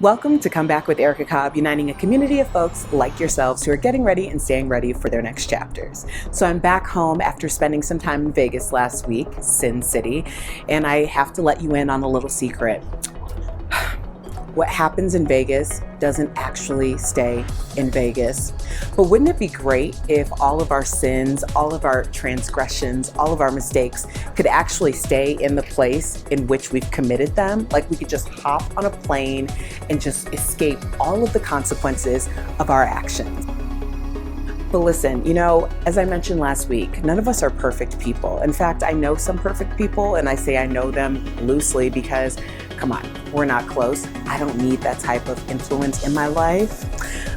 Welcome to Come Back with Erica Cobb, uniting a community of folks like yourselves who are getting ready and staying ready for their next chapters. So I'm back home after spending some time in Vegas last week, Sin City, and I have to let you in on a little secret. What happens in Vegas doesn't actually stay in Vegas. But wouldn't it be great if all of our sins, all of our transgressions, all of our mistakes could actually stay in the place in which we've committed them? Like we could just hop on a plane and just escape all of the consequences of our actions. But listen, as I mentioned last week, none of us are perfect people. In fact, I know some perfect people, and I say I know them loosely because, come on, we're not close. I don't need that type of influence in my life.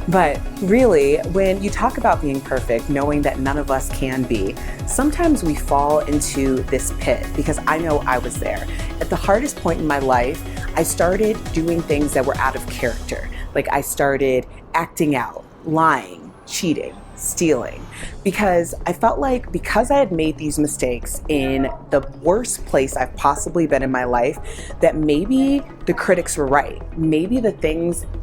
But really, when you talk about being perfect, knowing that none of us can be, sometimes we fall into this pit because I know I was there. At the hardest point in my life, I started doing things that were out of character. Like I started acting out, lying, cheating, stealing, because I felt like because I had made these mistakes in the worst place I've possibly been in my life, that maybe the critics were right. Maybe the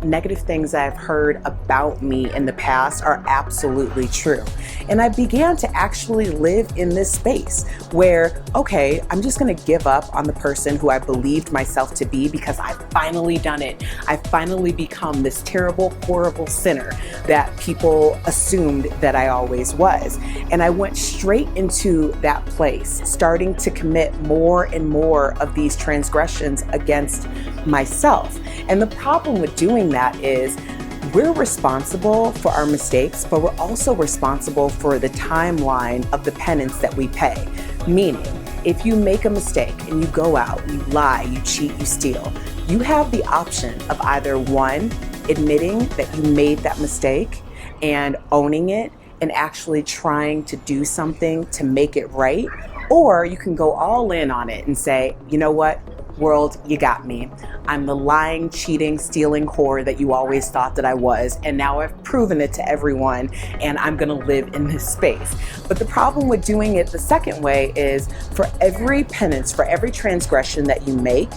negative things I've heard about me in the past are absolutely true. And I began to actually live in this space where, okay, I'm just gonna give up on the person who I believed myself to be because I've finally done it. I've finally become this terrible, horrible sinner that people assumed that I always was. And I went straight into that place, starting to commit more and more of these transgressions against myself. And the problem with doing that is we're responsible for our mistakes, but we're also responsible for the timeline of the penance that we pay. Meaning, if you make a mistake and you go out, you lie, you cheat, you steal, you have the option of either one, admitting that you made that mistake and owning it and actually trying to do something to make it right, or you can go all in on it and say, you know what, world, you got me. I'm the lying, cheating, stealing whore that you always thought that I was, and now I've proven it to everyone, and I'm gonna live in this space. But the problem with doing it the second way is for every penance, for every transgression that you make,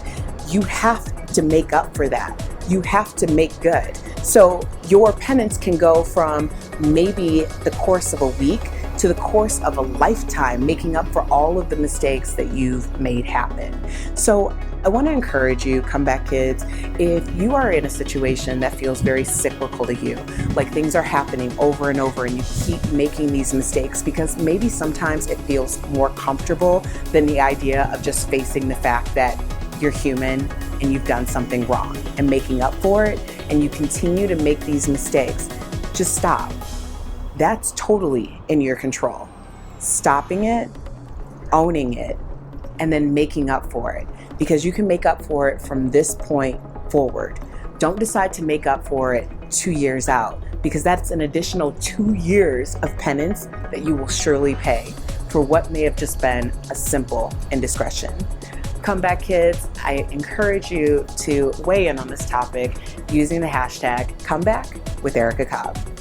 you have to make up for that. You have to make good. So your penance can go from maybe the course of a week to the course of a lifetime, making up for all of the mistakes that you've made happen. So I want to encourage you, comeback kids, if you are in a situation that feels very cyclical to you, like things are happening over and over and you keep making these mistakes because maybe sometimes it feels more comfortable than the idea of just facing the fact that you're human and you've done something wrong and making up for it, and you continue to make these mistakes, just stop. That's totally in your control. Stopping it, owning it, and then making up for it, because you can make up for it from this point forward. Don't decide to make up for it 2 years out, because that's an additional 2 years of penance that you will surely pay for what may have just been a simple indiscretion. Comeback kids, I encourage you to weigh in on this topic using the hashtag #ComebackWithEricaCobb.